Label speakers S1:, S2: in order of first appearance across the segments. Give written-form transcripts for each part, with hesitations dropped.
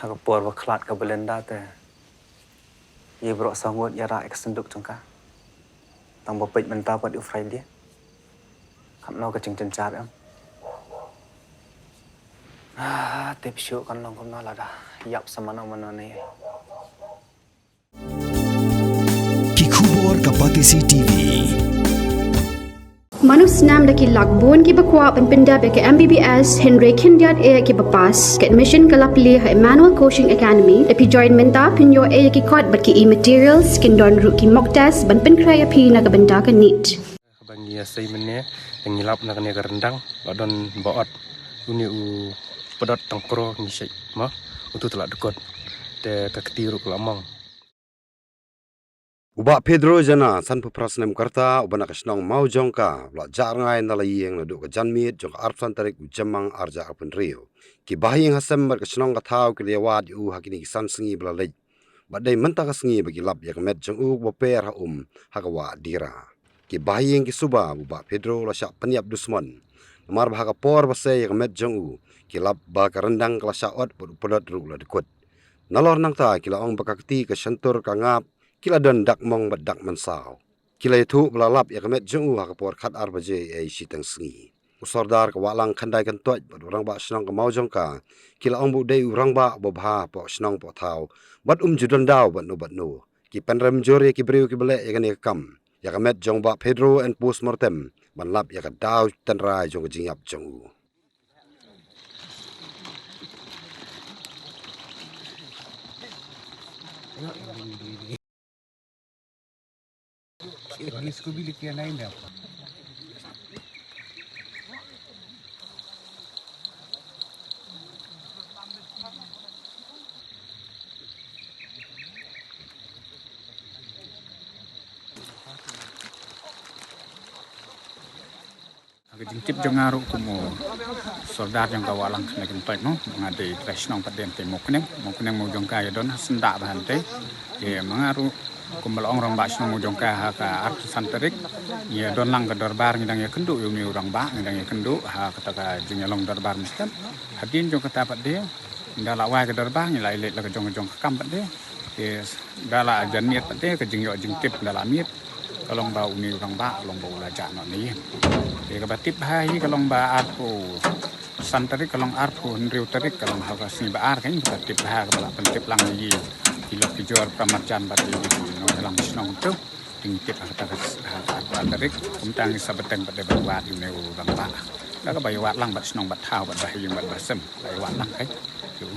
S1: Aku por waklat ke Belinda te. Ia berok sangut ya rak senduk cengkah. Tang bopet mentah buat ufrai dia. Kam no ke cing cencar am. Tip syuk kan long kumna lah dah. Yap sama mana ni.
S2: Kikubor Kapatisi TV.
S3: Manus nam daki lakbon ki bakwa penpinda beke MBBS Henry Kindiat e ki bapas ke admission ke lapli ha Emmanuel Coaching Academy epi join menta pinyo e ki kot bat ki e-materials kin don ru ki mock test ban pen kraya pi na benda ka neat
S4: bagi asai mene ngilap nak ne rendang badon baot uni u pedot tangkro ni syai ma utu telak dekot te kaktiru kelamang.
S5: Ubak Pedro jana san puprasnem karta ubana kasnong mau jongka la jarngai nala yeng na duk janmit jong arpsan tarik ujamang arja arpen rio ki bahing hasem ber kasnong kathau ki lewat u hakini san sengi bla lej badai menta ka sengi bagi lap yak met jong u boper ha hakawa dira ki bahing ki suba ubak Pedro la syak peniap dusman mar bahaka por base yak met jong u ki lap ba ka rendang kala syaot podot ru la dekut nalor nang ta ki la ong bakakti ka sentur ka ngap kila don dak mong bat dak mansau kila itu belalap ya kemet jung hakapor khat arbaje ai sitang sengi usordar ka walang khandai kan toy bat orang ba snong ka maujong ka kila ong bu dei urang ba bobha po snong po thau bat judon daw bat no ki penrem jore ki breu ki bele ya kan kam ya kemet jong ba Pedro and postmortem ban lap ya ka daw tan rai jong jingyap jong
S6: इसको भी लिख के नहीं दे agak jingkip jengaru kumu soldat yang kawalang kena gempat no mengadai tresnong paden temok neng mau jongka ya don sendak bahante ya mengaru kumbal orang bak sino mujongka ha ka artu santerik ya don lang ka darbar ngidang ya kenduk yumi orang bak ngidang ya kenduk ha kata ka jingalong darbar miskan hadin jong kata pat dia ndala wai ka darbar ngilai let la ka jong kam pat dia yes dala janiat pat dia ka jingyo jingtip dala miet kalong ba uni orang bak long ba ulaja no ni ya ka batip hai kalong ba artu santerik kalong artu nriu terik kalong ha ka sini ba ar kan batip ha ka bala pentip lang yi kilok kijor pramarjan bat ini no dalam senong tu tingkit kata tarik kumtang sabeteng pada buat ini urang ba dah ka bayawat lang bat senong bat thau bat bahing bat basem bayawat lang kai tu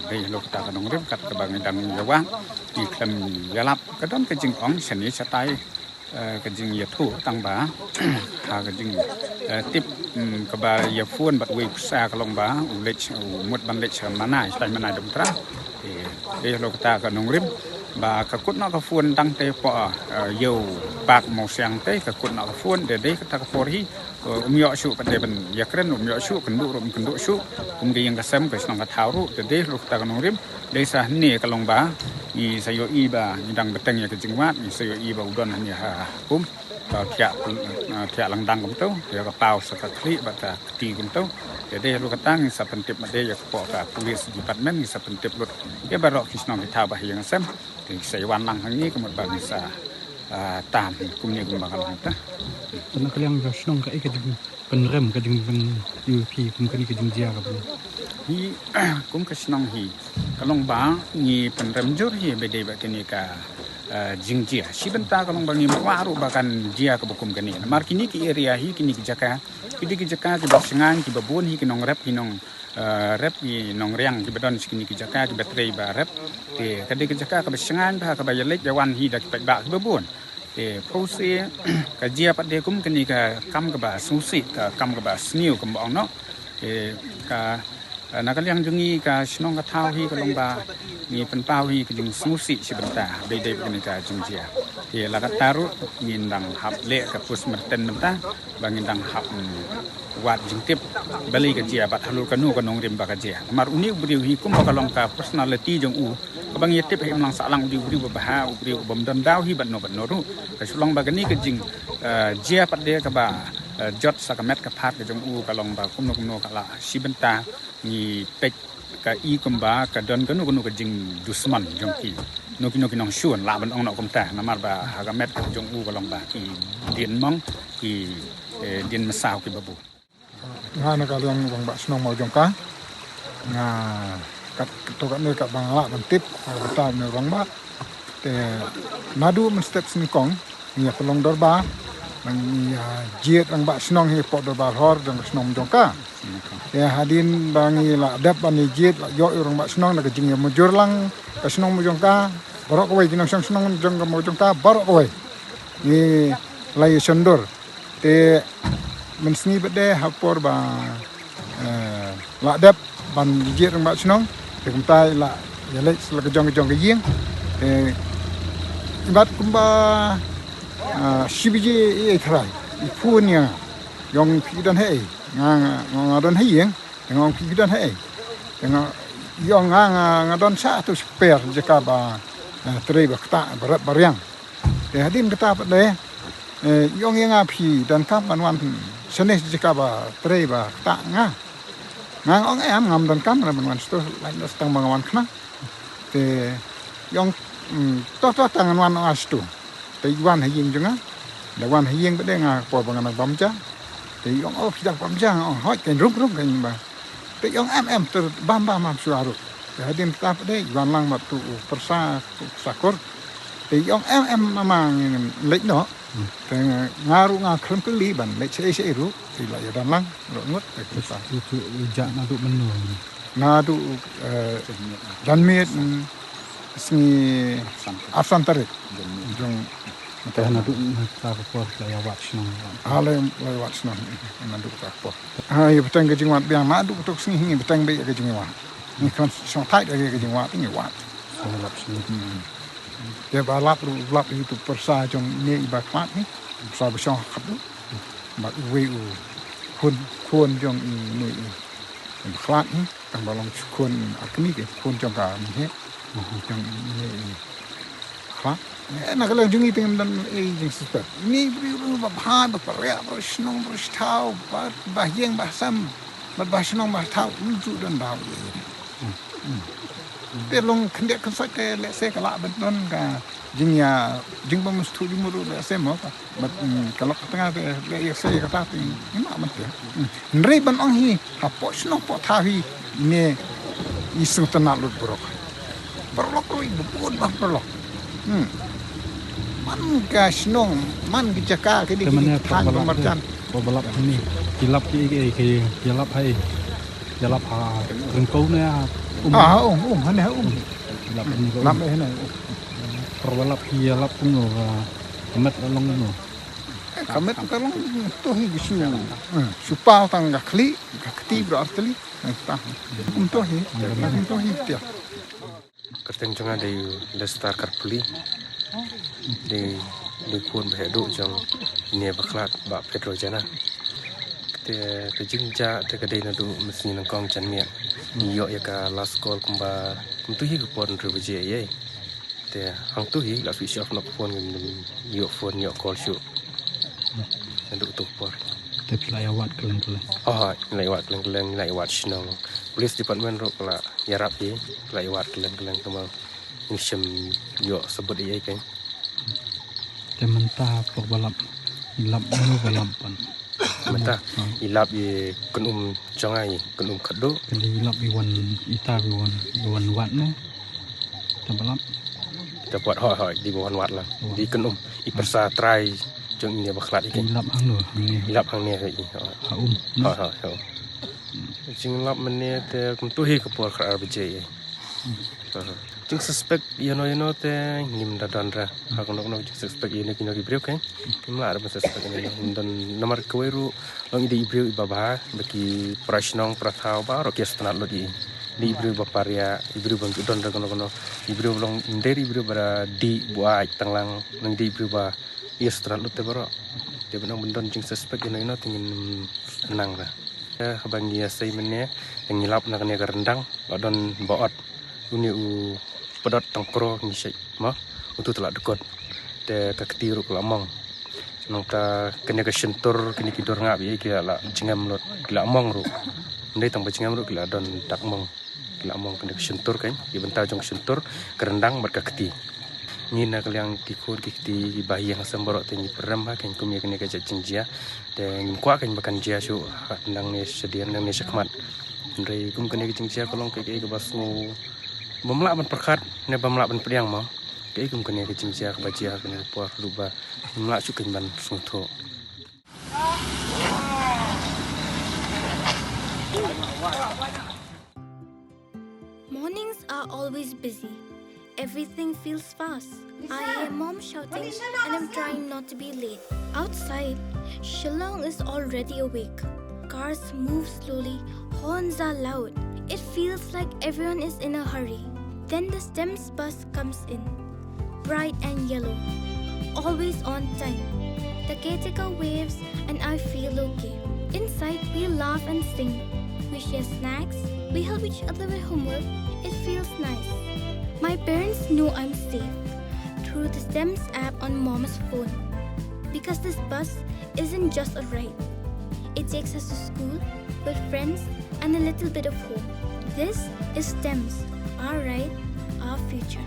S6: dei lo kata kanong rim kat ka bang dang yawang di klem yalap kadon ka jing ong seni satai ka jing ya thu tang ba ha ka jing tip ka ba ya fuan bat we sa ka long ba ulech mut ban lech mana sai mana dum tra lo kata ka nongrim ba ka kut na ka fuan tang te po yo pak mo siang te ka kut na ka fuan de kata ka forhi umyo shu pa de ban ya kren umyo shu kenduk shu ge yang ka sem ka snong ka thau de lo kata ka nongrim de sa ni ka long ba ni sayo i ba ni dang beteng ya ka jingwat ni sayo i ba udon hanya ha kum ka kya lang dang kum tu ya ka pau sa ka kli ba ka ti kum tu jadi lu katang sa pentip made ya po ka police department sa pentip lut ya barok kisnong kita bah yang sem di saiwan lang hangi kemud bang sa tam kumni kum bakal ta
S7: na kaliang jasnong ka ikajing penrem kajing UP kum kani kajing dia ka
S6: hi kum kisnong hi kalong ba ni penrem jur hi bede ba kini ka jingjia sibenta kalong bangi waru bahkan dia ke bukum kani mar kini ki area hi kini ki jaka ki basengan ki babun hi kinong rep kinong rep ki nong riang ki badon kini ki jaka ki batrei ba rep te kadi ki jaka ka basengan ba ka bayalek jawan hi dak ba ki babun te proses ka dia pat de kum kini ka kam ka ba susi ka kam ka ba sniu kum ong no te ka nakaliang jungi ka snong ka thau hi ka long ba ni pen pau hi ka jung susi sibenta bede kini ka jungjia ye la ka taru ngindang hap le ka pus merten ta bangindang hap wat jingtip bali ka jia bat halul kanu ka nong rim ba ka jia mar uni bri hi kum ka long ka personality jong u ka bang yetip hi lang sa lang bri ba bri bom dan daw hi ban no ru ka sulong ba gani ka jing jia pat de ka ba jot sakamet ka phat ka jong u ka long ba kum no ka la sibenta ni pek ka i kumba ka don ka nu ka jing dusman jong ki no ki nong shuan la ban ong no kom ta namar ba hagamet jong u ka long ba ki din mong ki din masau ki babu
S2: nga na ka lang bang ba snong mau jong ka nga kat to ka ne ka bang la ban tip ka ta ne rong ba te nadu men step sing kong ni ka long dor ba nang jiet ang ba snong hi pot dor ba hor jong snong jong ka ya hadin bangi la dap bani jiet la yo orang ba snong na ka jing mo jor lang ka snong mo jong ka barok ko jinong snong jong ka mo jong ka barok ko ni lai sondor te men sni bede hapor ba la dap ban jiet orang ba snong te kum tai la ya le la ka jong ka ying ibat kumba shibiji e thrai ipunya yong pidan hei nga don hei ngong pidan hei nga yong nga don sa tu sper jeka ba trei ba kta barat baryang de hadim kata pade yong yang api dan kap manwan senes jeka ba trei ba kta nga ong em ngam dan kam na manwan sto lain stang bangawan khna te yong to tangan wan astu te wan haying junga da wan haying bede nga po bangan bamja te yong pidang bamja hoi ken rum kan ba te yong em ter bam suaru te hadim tap de wan lang mat tu persa sakor te yong em mamang lek no te ngaru nga krim keli ban lek se ru te la ya dan lang ro ngot te persa
S7: itu ja na du menu
S2: nadu dan mit sni afsan tarik jong
S7: teh na du ta ko la ya wat snong
S2: ale lewat senang nadu tak po ha ya betang ke jingwat biang nadu tok sing hingi betang be ke jingwat ni kan song tai ke jingwat ni wat
S7: lap snong
S2: ya balap lap itu persa jong ni ba klat ni sa ba song khat ba we u kun jong ni klat ni tang balong kun akni ke kun jong ka ni he jong ni klat na kalau jungi tinggal dan jing super ni biru bah ba parea ba snong ba stau ba bahyeng ba sam ba snong ba tau unju dan dau te long kende kan sa te le se kala ben don ka jing ba mustu di muru le se mo ba kalau tengah le ya se ka ta ting ni ma te nrei ban ong hi ha po snong po tha hi ne isu tanah lut borok roi bupun ba borok man ka snong man ki jaka ke di thang marjan
S7: ko balap ni kilap ki kilap hai kilap ha rengkau ne
S2: han ne
S7: kilap ni ko
S2: lam he ne
S7: perbalap kilap puno amat long no
S2: kamet kalong to hi bisu supa tang ga kli ga kti bro artli ta to hi tia
S4: kerteng jonga de lestar karpuli de kun behedu jong ne baklat ba pedro jana te jingja te kade na du mesin nang kong chan mia yo ya ka last call kumba kumtu hi kupon rebeje ye te hang tu hi la switch off nok phone yo phone yo call show ndu tu por
S7: te lawat kelen
S4: lawat kelen lawat snong police department ro la yarap ye lawat kelen kama ngisham yo sebut ye kan
S7: te menta por balap ilap no balap pan
S4: menta ilap ye kunum jangai kunum khado
S7: kali ilap iwan ita iwan wat ne te balap
S4: te buat hoi di wan wat lah di kunum ipersa try jong ini baklat ikan ilap hang ne ha jing lap mene te kumtu hi kapor khar bje ye jing suspect you know te nim da dandra ha kono jing suspect ye ne kino gi breu kan kimla ada suspect ne dan nomor kweru long ide breu ibaba baki prashnong prathau ba rokes tanat lodi di breu baparia ibreu bang don kono ibreu long inderi breu bara di buai tanglang nang di breu ba yes tanat lote baro te benang bendon jing suspect you know tingin nang ra bang dia sai mene ngilap na kene rendang badon baot uni u pedot tangkro ni sai ma utu telak dekot te kaktiru kelamong nang ta kene ke sentur kene kidor ngap ye kila la jengam lot kila among ru Ndai tang bajingam ru kila don dakmong kila mong kena kesentur kan dibentau jong kesentur kerendang berkakti ni nak yang kikur kikti bayi yang semborok tengi peram ha kan kumia kena kajak jingjia dan kwa kan makan jia su ndang ne sedian nang ne sakmat ndai kum kena jingjia kolong ke basmu memlak ban perkat ne bamlak ban pediang mau ke kum kena jingjia ke bajia kena puak luba memlak su kan ban sutho.
S8: Mornings are always busy. Everything feels fast. I hear mom shouting and I'm trying not to be late. Outside, Shillong is already awake. Cars move slowly, horns are loud. It feels like everyone is in a hurry. Then the STEMS bus comes in, bright and yellow, always on time. The caretaker waves and I feel okay. Inside, we laugh and sing. We share snacks. We help each other with homework. It feels nice. My parents know I'm safe through the STEMS app on mom's phone. Because this bus isn't just a ride. It takes us to school with friends and a little bit of hope. This is STEMS, our ride, our future.